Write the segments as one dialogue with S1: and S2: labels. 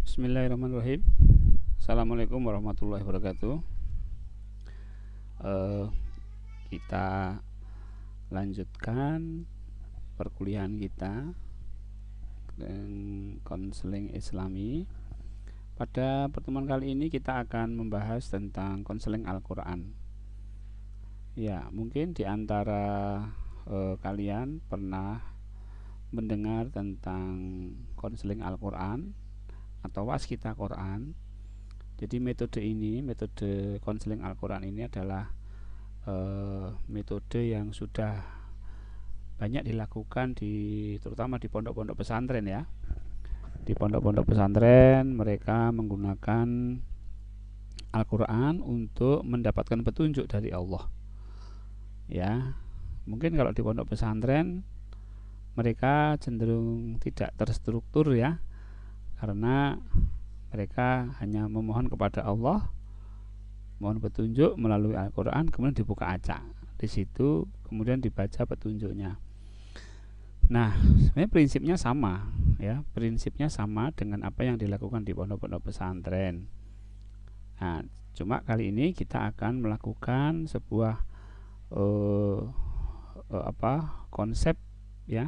S1: Bismillahirrahmanirrahim. Assalamualaikum warahmatullahi wabarakatuh. Eh, kita lanjutkan perkuliahan kita dengan konseling Islami. Pada pertemuan kali ini kita akan membahas tentang konseling Al-Quran. Ya, mungkin di antara kalian pernah mendengar tentang konseling Al-Quran atau waskita Quran. Jadi metode konseling Al-Quran ini adalah metode yang sudah banyak dilakukan terutama di pondok-pondok pesantren ya. Di pondok-pondok pesantren mereka menggunakan Al-Quran untuk mendapatkan petunjuk dari Allah. Ya, mungkin kalau di pondok pesantren mereka cenderung tidak terstruktur ya, karena mereka hanya memohon kepada Allah, mohon petunjuk melalui Al-Quran, kemudian dibuka acak. Di situ kemudian dibaca petunjuknya. Nah, sebenarnya prinsipnya sama ya, prinsipnya sama dengan apa yang dilakukan di pondok-pondok pesantren. Nah, cuma kali ini kita akan melakukan sebuah konsep ya,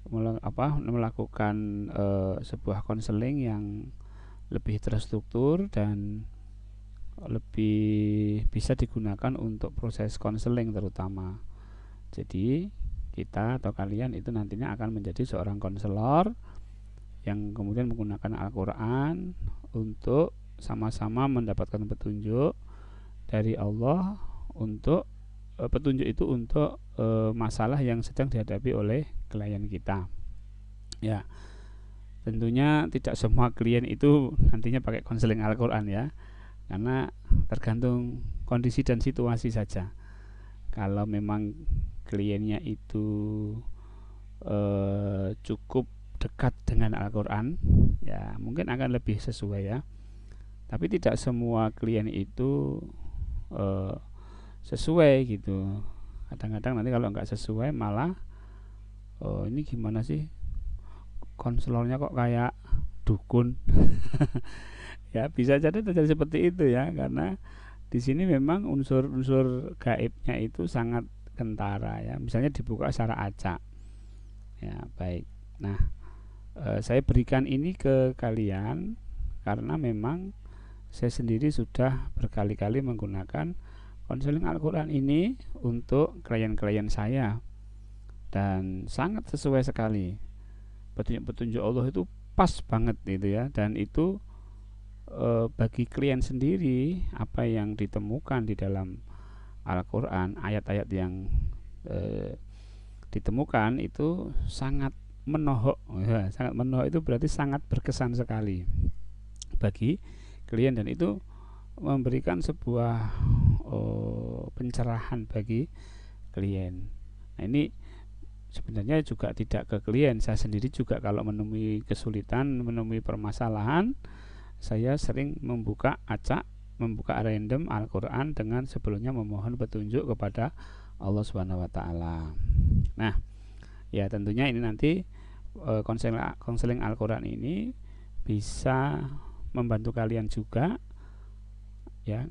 S1: melakukan sebuah konseling yang lebih terstruktur dan lebih bisa digunakan untuk proses konseling terutama. Jadi kita atau kalian itu nantinya akan menjadi seorang konselor yang kemudian menggunakan Al-Quran untuk sama-sama mendapatkan petunjuk dari Allah, untuk petunjuk itu untuk masalah yang sedang dihadapi oleh klien kita. Ya, tentunya tidak semua klien itu nantinya pakai konseling Al-Quran ya, karena tergantung kondisi dan situasi saja. Kalau memang kliennya itu cukup dekat dengan Al-Quran, ya mungkin akan lebih sesuai ya. Tapi tidak semua klien itu sesuai gitu. Kadang-kadang nanti kalau nggak sesuai malah ini gimana sih, konselornya kok kayak dukun. Ya bisa jadi terjadi seperti itu ya, karena di sini memang unsur-unsur gaibnya itu sangat kentara ya. Misalnya dibuka secara acak. Ya baik. Nah, saya berikan ini ke kalian karena memang saya sendiri sudah berkali-kali menggunakan konseling Al-Quran ini untuk klien-klien saya dan sangat sesuai sekali. Petunjuk-petunjuk Allah itu pas banget gitu ya, dan itu bagi klien sendiri apa yang ditemukan di dalam Al-Quran, ayat-ayat yang ditemukan itu sangat menohok ya, sangat menohok itu berarti sangat berkesan sekali bagi klien, dan itu memberikan sebuah pencerahan bagi klien. Nah ini sebenarnya juga tidak ke klien, saya sendiri juga kalau menemui kesulitan, menemui permasalahan, saya sering membuka acak, membuka random Al-Quran dengan sebelumnya memohon petunjuk kepada Allah Subhanahu wa taala. Nah, ya tentunya ini nanti konseling Al-Quran ini bisa membantu kalian juga ya,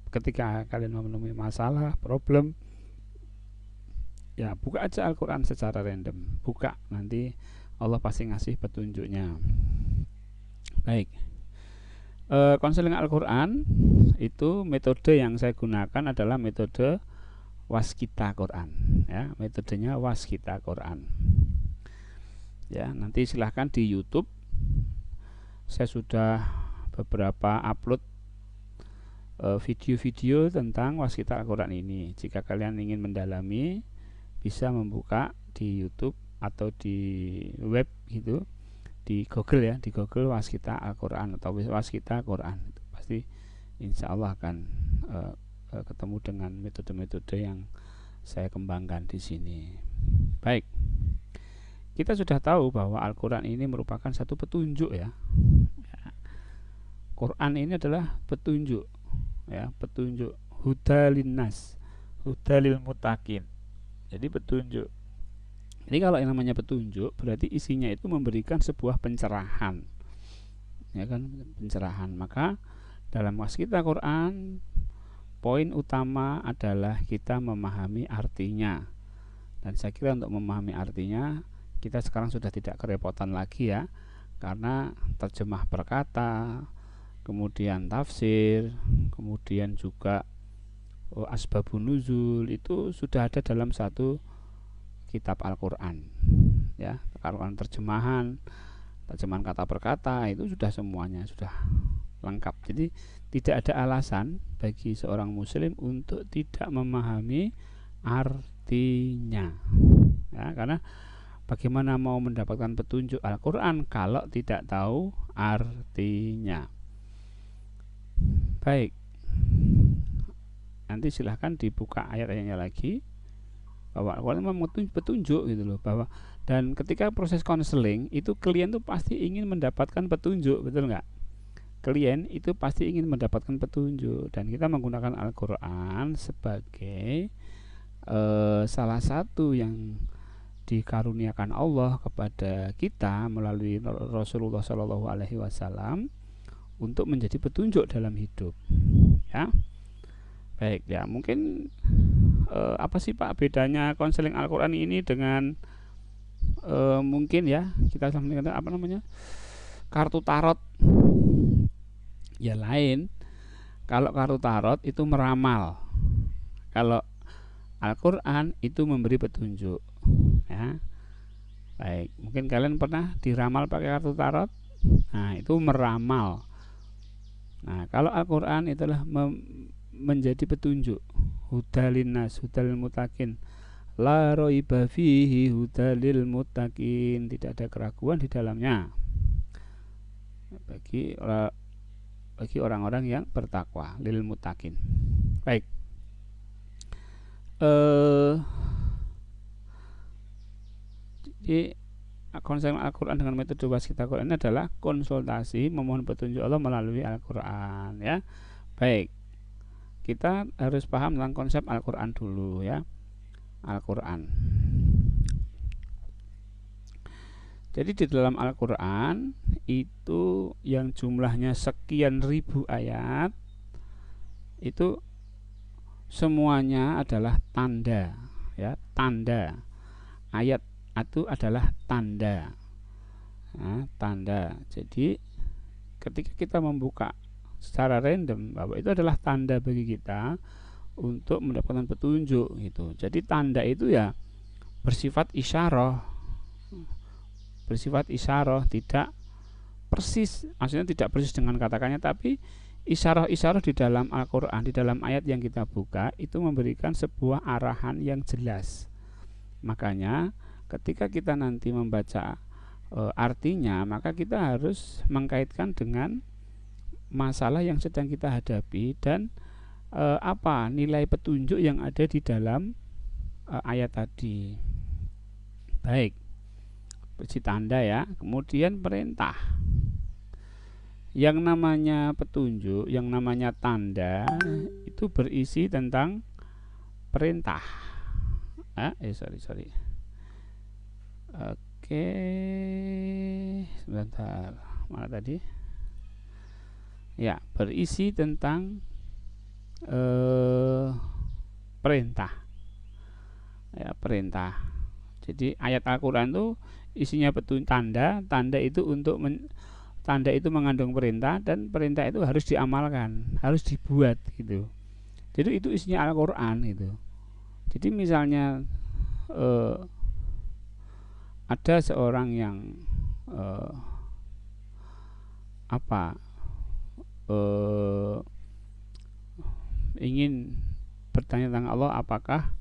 S1: ketika kalian menemui masalah, problem, ya buka aja Al-Quran secara random, buka, nanti Allah pasti ngasih petunjuknya. Baik, konseling Al-Quran itu metode yang saya gunakan adalah metode waskita Quran ya, metodenya waskita Quran ya. Nanti silahkan di YouTube saya sudah beberapa upload video-video tentang waskita Al-Quran ini. Jika kalian ingin mendalami bisa membuka di YouTube atau di web gitu, di Google ya, di Google waskita Al-Quran atau waskita Quran, pasti insya Allah akan ketemu dengan metode-metode yang saya kembangkan di sini. Baik, kita sudah tahu bahwa Al-Quran ini merupakan satu petunjuk ya. Quran ini adalah petunjuk ya, petunjuk hudalin nas, hudalil mutakin. Jadi petunjuk Jadi kalau yang namanya petunjuk berarti isinya itu memberikan sebuah pencerahan, ya kan, pencerahan. Maka dalam kita Quran, poin utama adalah kita memahami artinya. Dan saya kira untuk memahami artinya kita sekarang sudah tidak kerepotan lagi ya, karena terjemah perkata, kemudian tafsir, kemudian juga asbabun nuzul itu sudah ada dalam satu kitab Al-Quran ya. Al-Quran terjemahan kata per kata itu sudah semuanya sudah lengkap. Jadi tidak ada alasan bagi seorang muslim untuk tidak memahami artinya ya, karena bagaimana mau mendapatkan petunjuk Al-Quran kalau tidak tahu artinya. Baik, nanti silahkan dibuka ayat-ayatnya lagi, bahwa Al-Quran memang petunjuk gitu loh, bahwa dan ketika proses konseling itu klien tuh pasti ingin mendapatkan petunjuk, betul nggak? Klien itu pasti ingin mendapatkan petunjuk, dan kita menggunakan Al-Quran sebagai salah satu yang dikaruniakan Allah kepada kita melalui Rasulullah Shallallahu Alaihi Wasallam untuk menjadi petunjuk dalam hidup ya. Baik ya, mungkin apa sih Pak bedanya konseling Al-Quran ini dengan mungkin ya kita sampaikan apa namanya kartu tarot ya lain. Kalau kartu tarot itu meramal, kalau Al-Quran itu memberi petunjuk ya. Baik, mungkin kalian pernah diramal pakai kartu tarot, nah itu meramal. Nah kalau Al-Quran itulah menjadi petunjuk, hudalin nas, hudalil mutakin, la raiba fihi hudalil mutakin, tidak ada keraguan di dalamnya bagi orang-orang yang bertakwa, lil mutakin. Baik, jadi konseling Al-Quran dengan metode waskita Quran adalah konsultasi memohon petunjuk Allah melalui Al-Quran ya. Baik, kita harus paham tentang konsep Al-Quran dulu ya. Al-Quran, jadi di dalam Al-Quran itu yang jumlahnya sekian ribu ayat itu semuanya adalah tanda ya, tanda. Ayat itu adalah tanda nah, tanda. Jadi ketika kita membuka secara random bahwa itu adalah tanda bagi kita untuk mendapatkan petunjuk gitu. Jadi tanda itu ya bersifat isyarah, tidak persis, maksudnya tidak persis dengan katakannya, tapi isyarah-isyarah di dalam Al-Quran, di dalam ayat yang kita buka itu memberikan sebuah arahan yang jelas. Makanya ketika kita nanti membaca artinya, maka kita harus mengkaitkan dengan masalah yang sedang kita hadapi dan apa nilai petunjuk yang ada di dalam ayat tadi. Baik, beri tanda ya. Kemudian perintah. Yang namanya petunjuk, yang namanya tanda itu berisi tentang perintah. Sorry. Oke, sebentar, mana tadi? Ya, berisi tentang perintah. Ya, perintah. Jadi ayat Al-Quran itu isinya petunjuk, tanda itu untuk tanda itu mengandung perintah, dan perintah itu harus diamalkan, harus dibuat gitu. Jadi itu isinya Al-Quran gitu. Jadi misalnya ada seorang yang ingin bertanya tentang Allah, apakah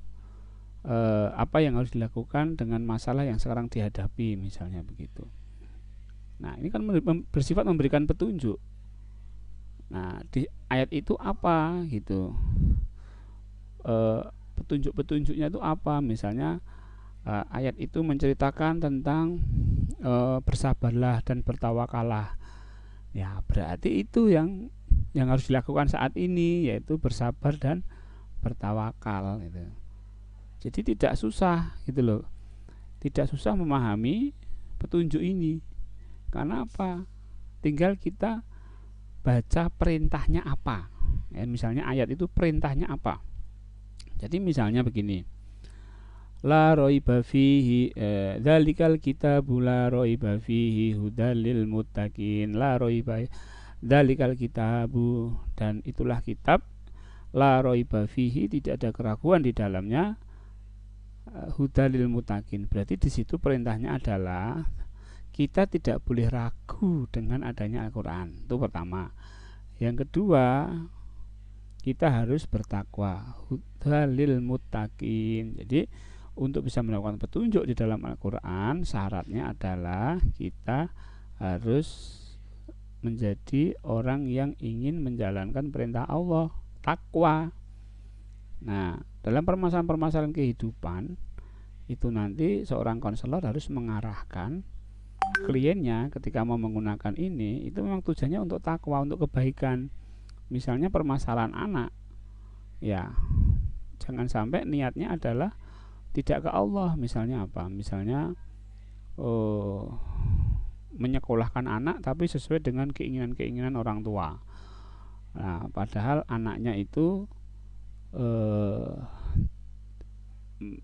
S1: apa yang harus dilakukan dengan masalah yang sekarang dihadapi, misalnya begitu. Nah, ini kan bersifat memberikan petunjuk. Nah, di ayat itu apa gitu, petunjuk-petunjuknya itu apa? Misalnya ayat itu menceritakan tentang bersabarlah dan bertawakallah. Ya, berarti itu yang harus dilakukan saat ini, yaitu bersabar dan bertawakal gitu. Jadi tidak susah gitu loh. tidak susah memahami petunjuk ini. Karena apa? Tinggal kita baca perintahnya apa. Ya, misalnya ayat itu perintahnya apa. Jadi misalnya begini. La raiba fihi dzalikal kitabu la raiba fihi hudal lil muttaqin. La raiba dzalikal kitabu, dan itulah kitab, la raiba fihi, tidak ada keraguan di dalamnya, hudal lil muttaqin. Berarti di situ perintahnya adalah kita tidak boleh ragu dengan adanya Al-Qur'an. Itu pertama. Yang kedua, kita harus bertakwa, hudal lil muttaqin. Jadi untuk bisa melakukan petunjuk di dalam Al-Quran, syaratnya adalah kita harus menjadi orang yang ingin menjalankan perintah Allah, takwa. Nah, dalam permasalahan-permasalahan kehidupan itu nanti seorang konselor harus mengarahkan kliennya ketika mau menggunakan ini, itu memang tujuannya untuk takwa, untuk kebaikan. Misalnya permasalahan anak, ya jangan sampai niatnya adalah tidak ke Allah. Misalnya apa? Misalnya menyekolahkan anak tapi sesuai dengan keinginan-keinginan orang tua. Nah, padahal anaknya itu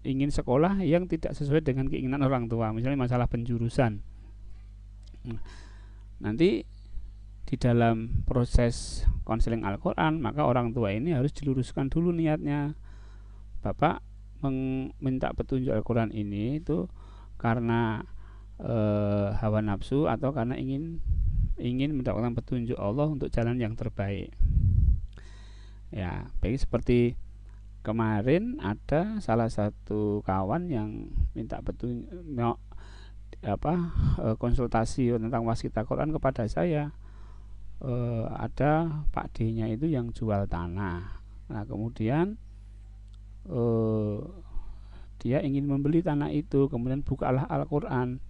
S1: ingin sekolah yang tidak sesuai dengan keinginan orang tua. Misalnya masalah penjurusan. Nanti di dalam proses konseling Al-Quran, maka orang tua ini harus diluruskan dulu niatnya. Bapak minta petunjuk Al-Quran ini itu karena hawa nafsu atau karena ingin mendapatkan petunjuk Allah untuk jalan yang terbaik. Ya, baik, seperti kemarin ada salah satu kawan yang minta petunjuk konsultasi tentang waskita Quran kepada saya. Ada Pak D-nya itu yang jual tanah. Nah, kemudian dia ingin membeli tanah itu, kemudian bukalah Al-Quran.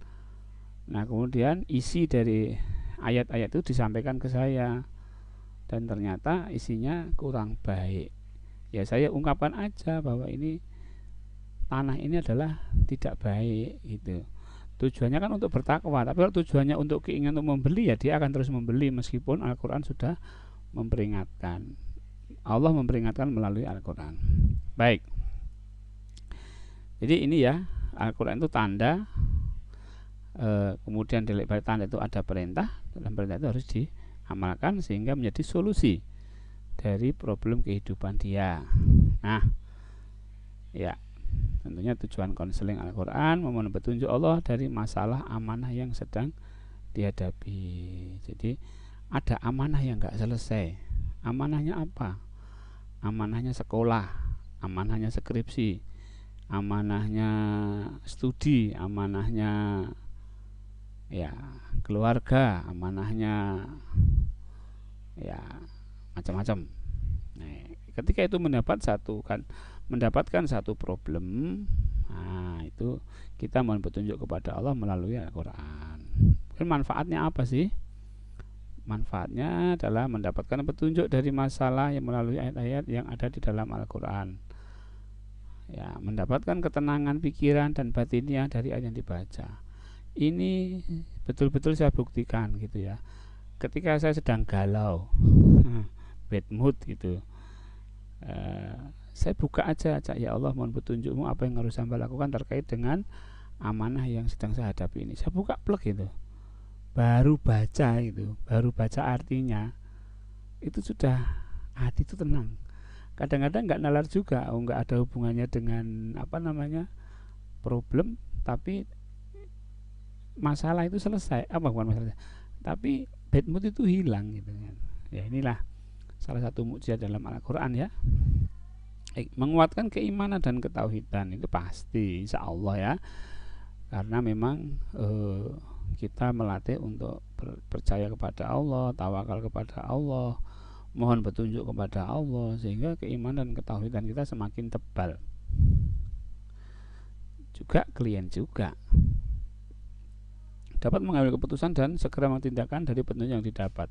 S1: Nah, kemudian isi dari ayat-ayat itu disampaikan ke saya, dan ternyata isinya kurang baik. Ya, saya ungkapkan aja bahwa ini tanah ini adalah tidak baik gitu. Tujuannya kan untuk bertakwa, tapi kalau tujuannya untuk keinginan untuk membeli, ya dia akan terus membeli meskipun Al-Quran sudah memperingatkan. Allah memperingatkan melalui Al-Quran. Baik. Jadi ini ya, Al-Quran itu tanda, kemudian di balik tanda itu ada perintah, dalam perintah itu harus diamalkan sehingga menjadi solusi dari problem kehidupan dia. Nah, ya, tentunya tujuan konseling Al-Quran memohon petunjuk Allah dari masalah amanah yang sedang dihadapi. Jadi ada amanah yang gak selesai. Amanahnya apa? Amanahnya sekolah, amanahnya skripsi, amanahnya studi, amanahnya ya keluarga, amanahnya ya macam-macam. Nah, ketika itu mendapatkan satu problem, nah itu kita mohon petunjuk kepada Allah melalui Al-Quran. Manfaatnya apa sih? Manfaatnya adalah mendapatkan petunjuk dari masalah yang melalui ayat-ayat yang ada di dalam Al-Quran. Ya, mendapatkan ketenangan pikiran dan batinnya dari ayat yang dibaca. Ini betul-betul saya buktikan gitu ya. Ketika saya sedang galau, bad mood gitu, saya buka aja, ya Allah mohon petunjukmu apa yang harus saya lakukan terkait dengan amanah yang sedang saya hadapi ini. Saya buka plug gitu, baru baca artinya, itu sudah hati itu tenang. Kadang-kadang nggak nalar juga, nggak ada hubungannya dengan problem, tapi masalah itu selesai. Bukan masalah, tapi bad mood itu hilang gitu kan. Ya, inilah salah satu mukjizat dalam Al-Quran ya. Menguatkan keimanan dan ketauhidan itu pasti, insya Allah ya, karena memang kita melatih untuk percaya kepada Allah, tawakal kepada Allah, mohon petunjuk kepada Allah, sehingga keimanan dan ketauhidan kita semakin tebal. Juga klien juga dapat mengambil keputusan dan segera mentindakan dari petunjuk yang didapat.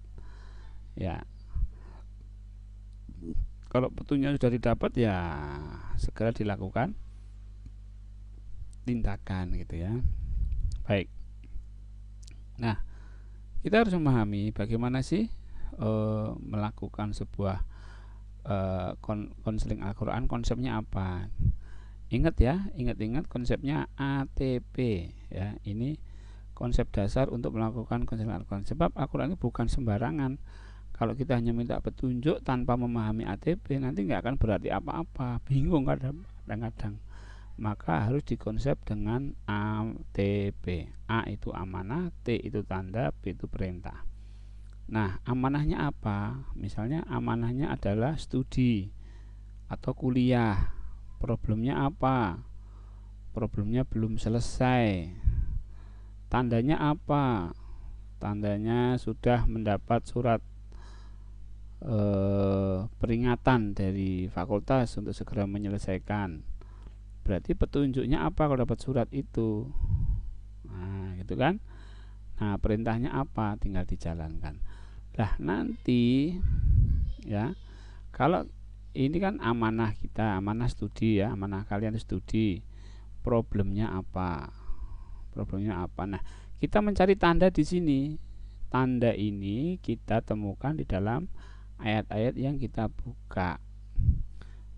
S1: Ya, kalau petunjuk sudah didapat ya segera dilakukan tindakan gitu ya. Baik. Nah, kita harus memahami bagaimana sih melakukan sebuah konseling Al-Quran, konsepnya apa. Ingat ya, ingat konsepnya ATP ya. Ini konsep dasar untuk melakukan konseling Al-Quran. Sebab Al-Quran itu bukan sembarangan. Kalau kita hanya minta petunjuk tanpa memahami ATP, nanti nggak akan berarti apa-apa, bingung kadang-kadang. Maka harus dikonsep dengan ATP. A itu amanah, T itu tanda, P itu perintah. Nah, amanahnya apa? Misalnya amanahnya adalah studi atau kuliah. Problemnya apa? Problemnya belum selesai. Tandanya apa? Tandanya sudah mendapat surat peringatan dari fakultas untuk segera menyelesaikan. Berarti petunjuknya apa kalau dapat surat itu? Nah, gitu kan? Nah, perintahnya apa? Tinggal dijalankan. Lah, nanti ya, kalau ini kan amanah kita, amanah studi ya, amanah kalian studi. Problemnya apa? Problemnya apa? Nah, kita mencari tanda di sini. Tanda ini kita temukan di dalam ayat-ayat yang kita buka.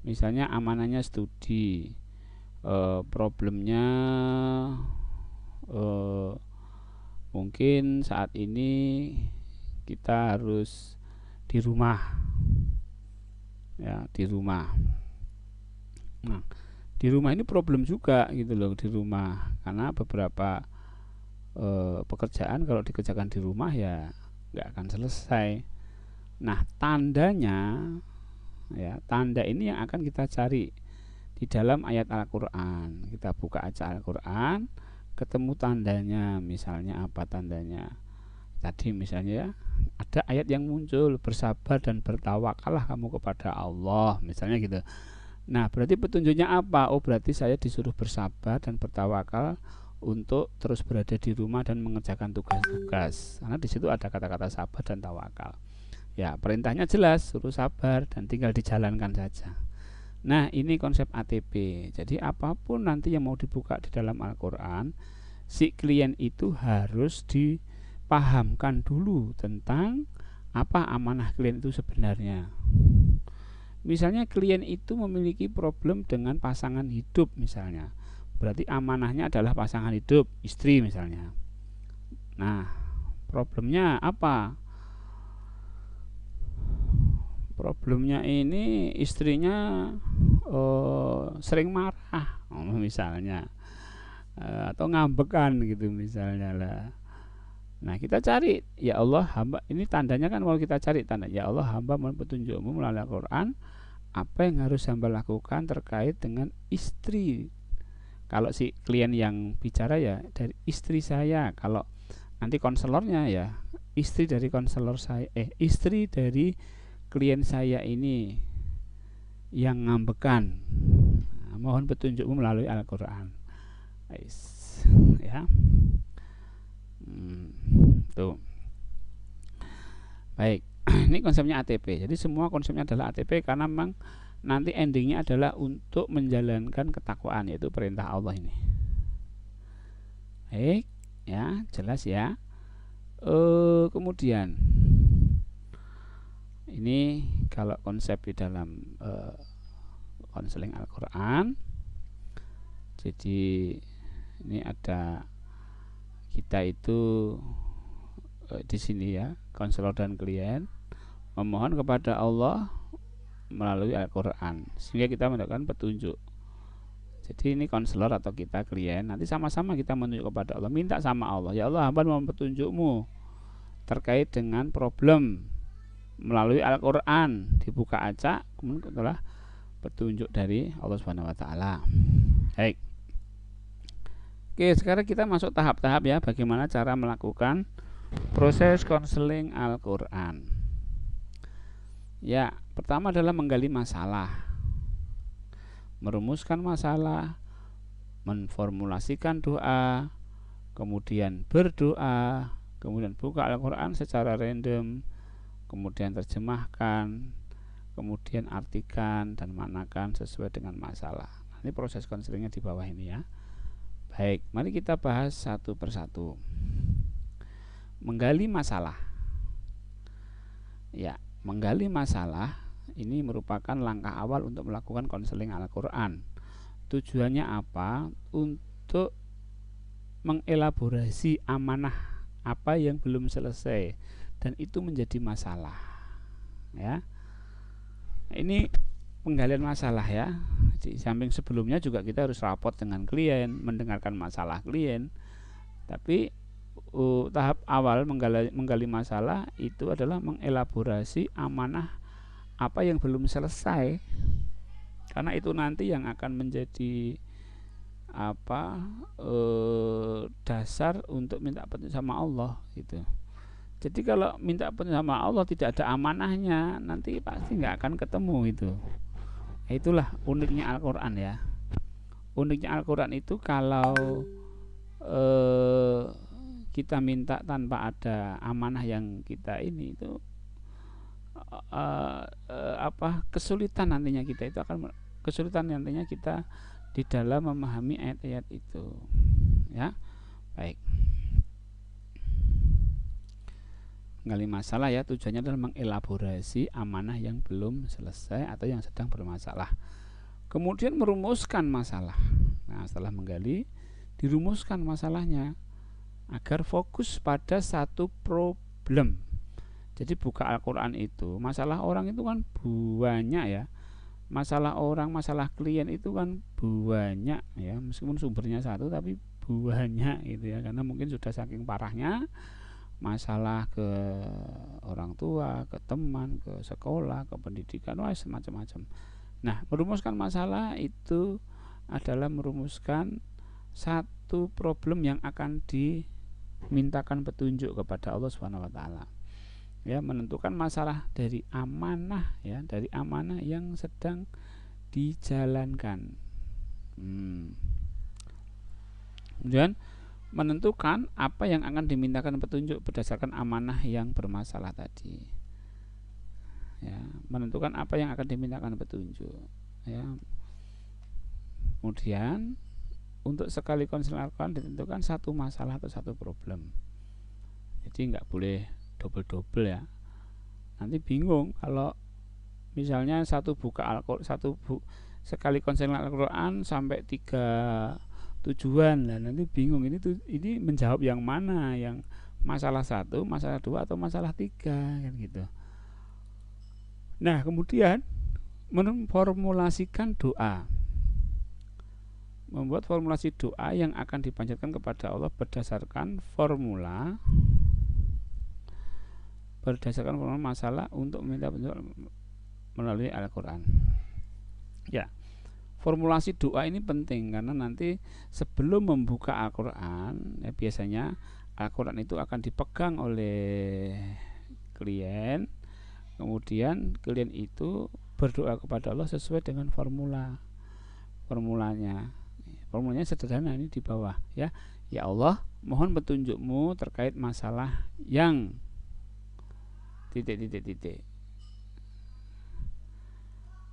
S1: Misalnya amanahnya studi, problemnya mungkin saat ini kita harus di rumah ya, di rumah. Nah, di rumah ini problem juga gitu loh, di rumah, karena beberapa pekerjaan kalau dikerjakan di rumah ya nggak akan selesai. Nah, tandanya ya, tanda ini yang akan kita cari di dalam ayat Al-Quran. Kita buka aja Al-Quran, ketemu tandanya. Misalnya apa tandanya? Tadi misalnya ya, ada ayat yang muncul, bersabar dan bertawakallah kamu kepada Allah, misalnya gitu. Nah, berarti petunjuknya apa? Oh, berarti saya disuruh bersabar dan bertawakal untuk terus berada di rumah dan mengerjakan tugas-tugas. Karena di situ ada kata-kata sabar dan tawakal. Ya, perintahnya jelas, suruh sabar dan tinggal dijalankan saja. Nah, ini konsep ATP. Jadi apapun nanti yang mau dibuka di dalam Al-Quran, si klien itu harus dipahamkan dulu tentang apa amanah klien itu sebenarnya. Misalnya klien itu memiliki problem dengan pasangan hidup misalnya, berarti amanahnya adalah pasangan hidup, istri misalnya. Nah, problemnya apa? Problemnya ini istrinya sering marah misalnya, atau ngambekan gitu misalnya lah. Nah, kita cari, ya Allah hamba, ini tandanya kan kalau kita cari tanda, ya Allah hamba mohon petunjukmu melalui Al-Quran, apa yang harus hamba lakukan terkait dengan istri. Kalau si klien yang bicara ya dari istri saya, kalau nanti konselornya ya istri dari konselor saya, istri dari klien saya ini yang ngambekan. Nah, mohon petunjukmu melalui Al-Quran. Ya. Tuh. Baik. Ini konsepnya ATP. Jadi semua konsepnya adalah ATP karena memang nanti endingnya adalah untuk menjalankan ketakwaan, yaitu perintah Allah ini. Baik, ya jelas ya. Kemudian ini kalau konsep di dalam konseling Al-Quran. Jadi ini ada kita itu di sini ya, konselor dan klien memohon kepada Allah melalui Al-Quran sehingga kita mendapatkan petunjuk. Jadi ini konselor atau kita klien, nanti sama-sama kita menunjuk kepada Allah, minta sama Allah, ya Allah hamba mohon petunjukmu terkait dengan problem melalui Al-Quran, dibuka aja kemudian adalah petunjuk dari Allah Subhanahu wa taala. Baik. Oke, sekarang kita masuk tahap-tahap ya, bagaimana cara melakukan proses konseling Al-Quran. Ya, pertama adalah menggali masalah, merumuskan masalah, menformulasikan doa, kemudian berdoa, kemudian buka Al-Quran secara random, kemudian terjemahkan, kemudian artikan dan maknakan sesuai dengan masalah. Ini proses konselingnya di bawah ini ya. Baik, mari kita bahas satu persatu. Menggali masalah. Ya, menggali masalah ini merupakan langkah awal untuk melakukan konseling Al-Quran. Tujuannya apa? Untuk mengelaborasi amanah apa yang belum selesai dan itu menjadi masalah. Ya, ini penggalian masalah ya. Di samping sebelumnya juga kita harus rapot dengan klien, mendengarkan masalah klien. Tapi tahap awal menggali masalah itu adalah mengelaborasi amanah apa yang belum selesai, karena itu nanti yang akan menjadi dasar untuk minta petunjuk sama Allah gitu. Jadi kalau minta petunjuk sama Allah tidak ada amanahnya, nanti pasti nggak akan ketemu itu. Itulah uniknya Al-Quran ya. Uniknya Al-Quran itu kalau kita minta tanpa ada amanah yang kita ini itu kesulitan nantinya kita itu akan kesulitan nantinya kita di dalam memahami ayat-ayat itu ya. Baik, menggali masalah ya, tujuannya adalah mengelaborasi amanah yang belum selesai atau yang sedang bermasalah, kemudian merumuskan masalah. Nah, setelah menggali dirumuskan masalahnya agar fokus pada satu problem. Jadi buka Al-Quran itu, masalah orang itu kan banyak ya. Masalah orang, masalah klien itu kan banyak ya. Meskipun sumbernya satu tapi banyak gitu ya. Karena mungkin sudah saking parahnya masalah ke orang tua, ke teman, ke sekolah, ke pendidikan, wah semacam-macam. Nah, merumuskan masalah itu adalah merumuskan satu problem yang akan dimintakan petunjuk kepada Allah Subhanahu wa taala. Ya, menentukan masalah dari amanah ya, dari amanah yang sedang dijalankan. Kemudian menentukan apa yang akan dimintakan petunjuk berdasarkan amanah yang bermasalah tadi. Ya, menentukan apa yang akan dimintakan petunjuk. Ya. Kemudian untuk sekali konseling Al-Quran ditentukan satu masalah atau satu problem. Jadi nggak boleh double ya, nanti bingung kalau misalnya sekali konseling Al-Quran sampai 3 tujuan lah, nanti bingung ini menjawab yang mana, yang masalah 1, masalah 2 atau masalah 3 kan gitu. Nah, kemudian memformulasikan doa, membuat formulasi doa yang akan dipanjatkan kepada Allah berdasarkan formula masalah untuk meminta petunjuk melalui Al-Quran. Ya, formulasi doa ini penting karena nanti sebelum membuka Al-Quran ya, biasanya Al-Quran itu akan dipegang oleh klien, kemudian klien itu berdoa kepada Allah sesuai dengan formulanya sederhana ini di bawah ya. Ya Allah, mohon petunjukmu terkait masalah yang titik.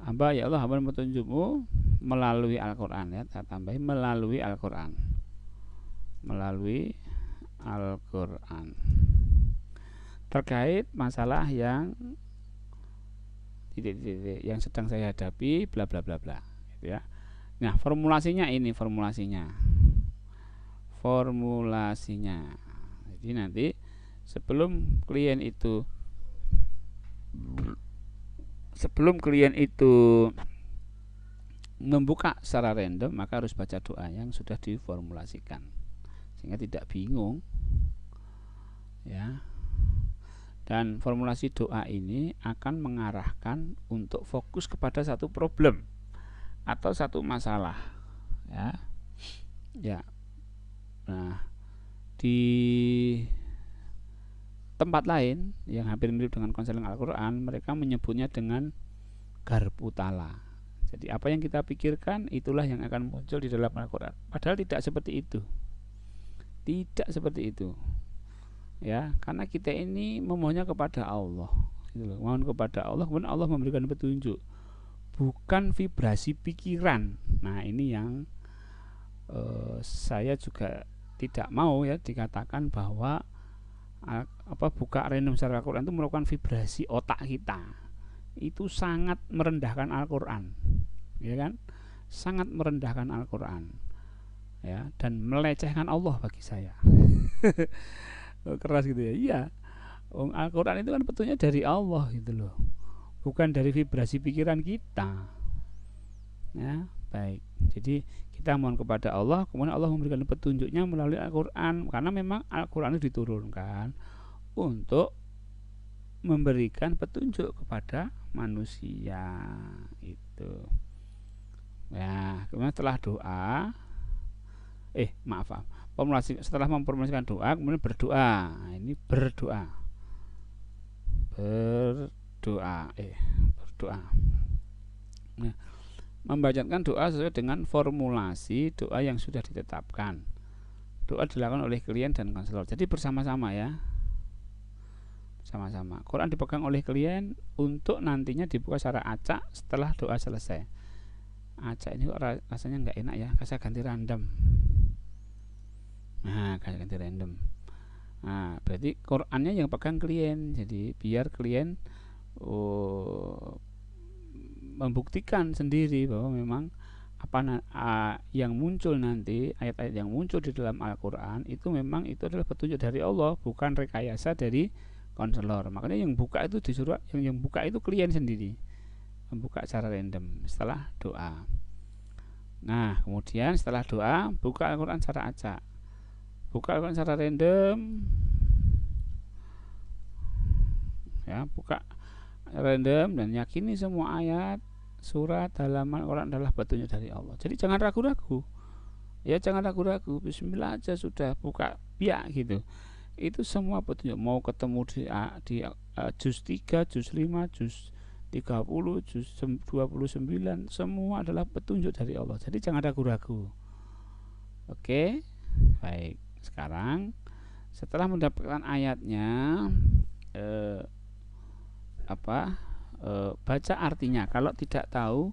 S1: Hamba ya Allah, hamba petunjukmu melalui Al-Quran ya, saya tambahin melalui Al-Quran terkait masalah yang titik yang sedang saya hadapi bla bla bla bla gitu ya. Nah, formulasinya. Jadi nanti sebelum klien itu membuka secara random, maka harus baca doa yang sudah diformulasikan sehingga tidak bingung ya. Dan formulasi doa ini akan mengarahkan untuk fokus kepada satu problem atau satu masalah ya. Nah, di tempat lain yang hampir mirip dengan konseling Al-Quran, mereka menyebutnya dengan Garbutala. Jadi apa yang kita pikirkan itulah yang akan muncul di dalam Al-Quran. Padahal tidak seperti itu ya, karena kita ini memohonnya kepada Allah gitu loh. Mohon kepada Allah, kemudian Allah memberikan petunjuk, bukan vibrasi pikiran. Nah, ini yang saya juga tidak mau ya dikatakan bahwa buka random secara Al-Quran itu merupakan vibrasi otak kita. Itu sangat merendahkan Al-Quran, ya kan? Sangat merendahkan Al-Quran, ya, dan melecehkan Allah bagi saya. Keras gitu ya. Iya. Al-Quran itu kan petunjuk dari Allah gitu loh, bukan dari vibrasi pikiran kita. Ya, baik. Jadi kita mohon kepada Allah, kemudian Allah memberikan petunjuknya melalui Al-Quran, karena memang Al-Quran itu diturunkan untuk memberikan petunjuk kepada manusia itu. Ya, kemudian setelah doa, setelah memformulasikan doa, kemudian berdoa. Nah, ini berdoa. Nah, membacakan doa sesuai dengan formulasi doa yang sudah ditetapkan. Doa dilakukan oleh klien dan konselor. Jadi bersama-sama ya. Sama-sama. Quran dipegang oleh klien untuk nantinya dibuka secara acak setelah doa selesai. Acak ini kok rasanya nggak enak ya. Saya ganti random. Nah, ganti random. Nah, berarti Qurannya yang pegang klien. Jadi biar klien membuktikan sendiri bahwa memang yang muncul nanti, ayat-ayat yang muncul di dalam Al-Quran itu memang itu adalah petunjuk dari Allah, bukan rekayasa dari konselor. Makanya yang buka itu disuruh, yang buka itu klien sendiri, membuka secara random setelah doa. Nah, kemudian setelah doa buka Al-Quran secara acak, buka Al-Quran secara random, ya, buka random dan yakini semua ayat, surat, halaman Quran adalah petunjuk dari Allah. Jadi jangan ragu-ragu. Ya, jangan ragu-ragu. Bismillah aja sudah, buka biak gitu. Itu semua petunjuk. Mau ketemu di juz 3, juz 5, juz 30, juz 29, semua adalah petunjuk dari Allah. Jadi jangan ragu-ragu. Oke. Baik. Sekarang setelah mendapatkan ayatnya, baca artinya. Kalau tidak tahu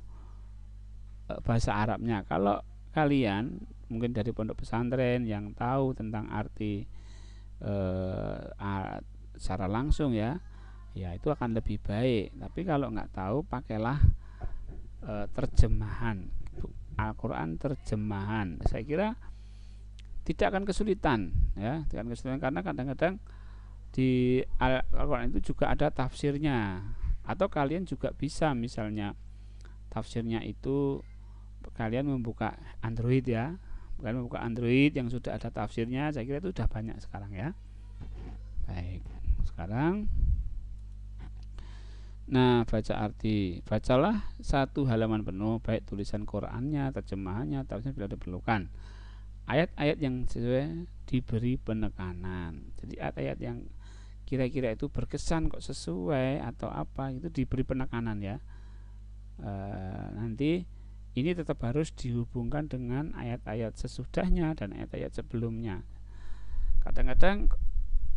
S1: bahasa Arabnya, kalau kalian mungkin dari pondok pesantren yang tahu tentang arti secara langsung ya itu akan lebih baik. Tapi kalau nggak tahu, pakailah terjemahan Al-Quran, terjemahan. Saya kira tidak akan kesulitan ya, tidak akan kesulitan, karena kadang-kadang di Al-Quran itu juga ada tafsirnya. Atau kalian juga bisa misalnya tafsirnya itu kalian membuka Android ya, kalian membuka Android yang sudah ada tafsirnya. Saya kira itu sudah banyak sekarang ya. Baik, sekarang baca arti. Bacalah satu halaman penuh, baik tulisan Qurannya, terjemahannya, tafsirnya bila diperlukan. Ayat-ayat yang sesuai diberi penekanan. Jadi ayat-ayat yang kira-kira itu berkesan kok sesuai atau apa, itu diberi penekanan ya. Nanti ini tetap harus dihubungkan dengan ayat-ayat sesudahnya dan ayat-ayat sebelumnya. Kadang-kadang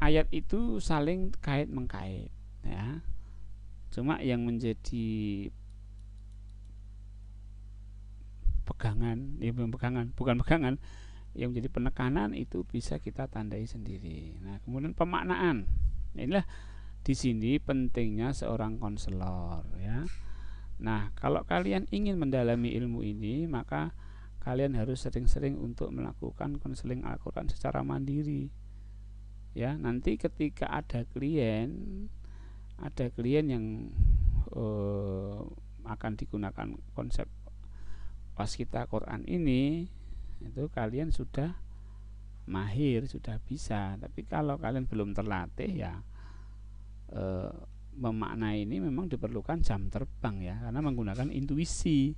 S1: ayat itu saling kait-mengkait ya. Cuma yang menjadi bukan pegangan, yang menjadi penekanan itu bisa kita tandai sendiri. Nah, kemudian pemaknaan. Inilah di sini pentingnya seorang konselor ya. Nah, kalau kalian ingin mendalami ilmu ini, maka kalian harus sering-sering untuk melakukan konseling Al-Quran secara mandiri. Ya, nanti ketika ada klien yang akan digunakan konsep waskita Quran ini, itu kalian sudah mahir, sudah bisa. Tapi kalau kalian belum terlatih ya, memaknai ini memang diperlukan jam terbang ya, karena menggunakan intuisi.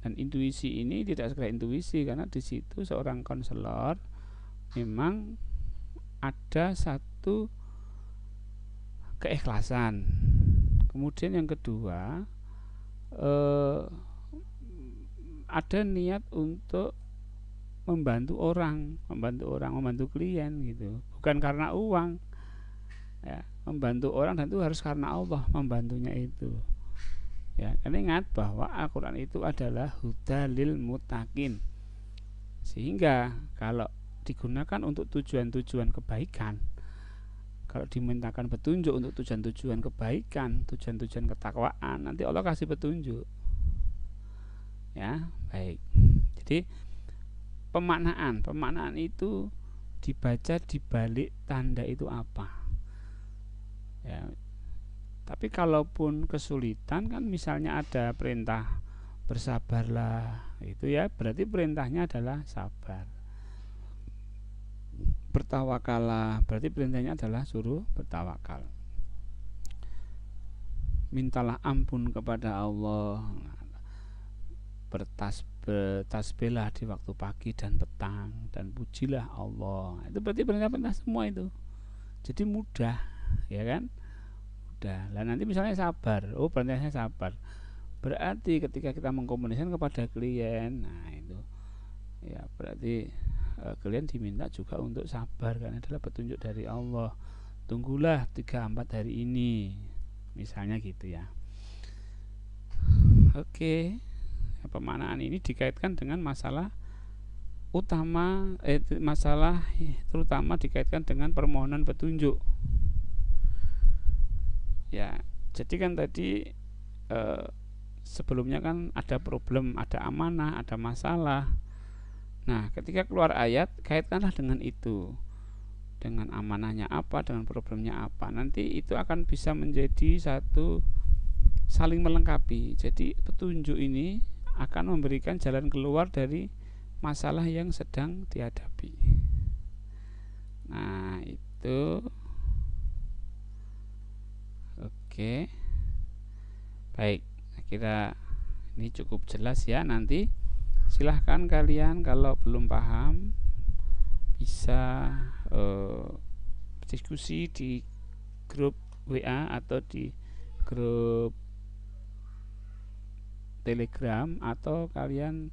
S1: Dan intuisi ini tidak sekedar intuisi, karena di situ seorang konselor memang ada satu keikhlasan. Kemudian yang kedua, ada niat untuk membantu orang, membantu klien gitu, bukan karena uang ya. Membantu orang dan itu harus karena Allah membantunya itu ya. Karena ingat bahwa Al-Quran itu adalah huda lil muttaqin, Sehingga kalau digunakan untuk tujuan-tujuan kebaikan, kalau dimintakan petunjuk untuk tujuan-tujuan kebaikan, tujuan-tujuan ketakwaan, nanti Allah kasih petunjuk. Ya, baik. Jadi pemaknaan itu dibaca di balik tanda itu apa. Ya. Tapi kalaupun kesulitan, kan misalnya ada perintah bersabarlah, itu ya berarti perintahnya adalah sabar. Bertawakallah, berarti perintahnya adalah suruh bertawakal. Mintalah ampun kepada Allah, bertasbihlah di waktu pagi dan petang, dan pujilah Allah. Itu berarti perintah-perintah semua itu. Jadi mudah, ya kan? Mudah. Lah nanti misalnya sabar, oh perintahnya sabar. Berarti ketika kita mengkomunikasikan kepada klien, nah itu ya berarti klien diminta juga untuk sabar, karena adalah petunjuk dari Allah. Tunggulah 3-4 hari ini, misalnya gitu ya. Oke. Pemaknaan ini dikaitkan dengan masalah utama, masalah terutama dikaitkan dengan permohonan petunjuk. Ya, jadi kan tadi sebelumnya kan ada problem, ada amanah, ada masalah. Nah, ketika keluar ayat, kaitkanlah dengan itu, dengan amanahnya apa, dengan problemnya apa. Nanti itu akan bisa menjadi satu saling melengkapi. Jadi petunjuk ini akan memberikan jalan keluar dari masalah yang sedang dihadapi. Nah, itu oke. Baik, kira ini cukup jelas ya. Nanti silahkan kalian kalau belum paham bisa diskusi di grup WA atau di grup Telegram, atau kalian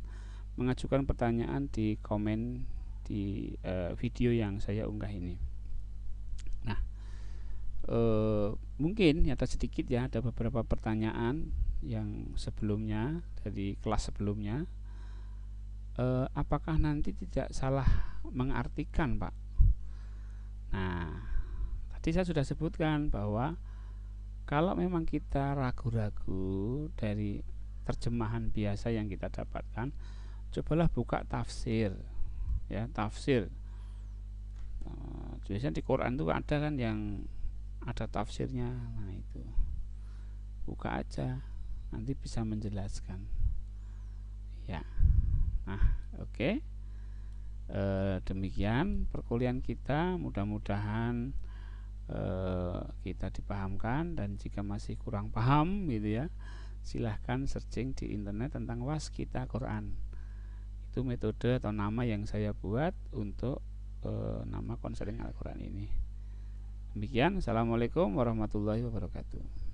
S1: mengajukan pertanyaan di komen di video yang saya unggah ini. Nah, mungkin ada sedikit ya, ada beberapa pertanyaan yang sebelumnya dari kelas sebelumnya. Apakah nanti tidak salah mengartikan, Pak? Nah, tadi saya sudah sebutkan bahwa kalau memang kita ragu-ragu dari terjemahan biasa yang kita dapatkan, cobalah buka tafsir, ya, tafsir. Biasanya di Quran itu ada kan yang ada tafsirnya. Nah, itu buka aja, nanti bisa menjelaskan. Ya, nah, oke. Demikian perkuliahan kita, mudah-mudahan kita dipahamkan, dan jika masih kurang paham gitu ya, silahkan searching di internet tentang Waskita Quran. Itu metode atau nama yang saya buat untuk nama konseling Al-Quran ini. Demikian, assalamualaikum warahmatullahi wabarakatuh.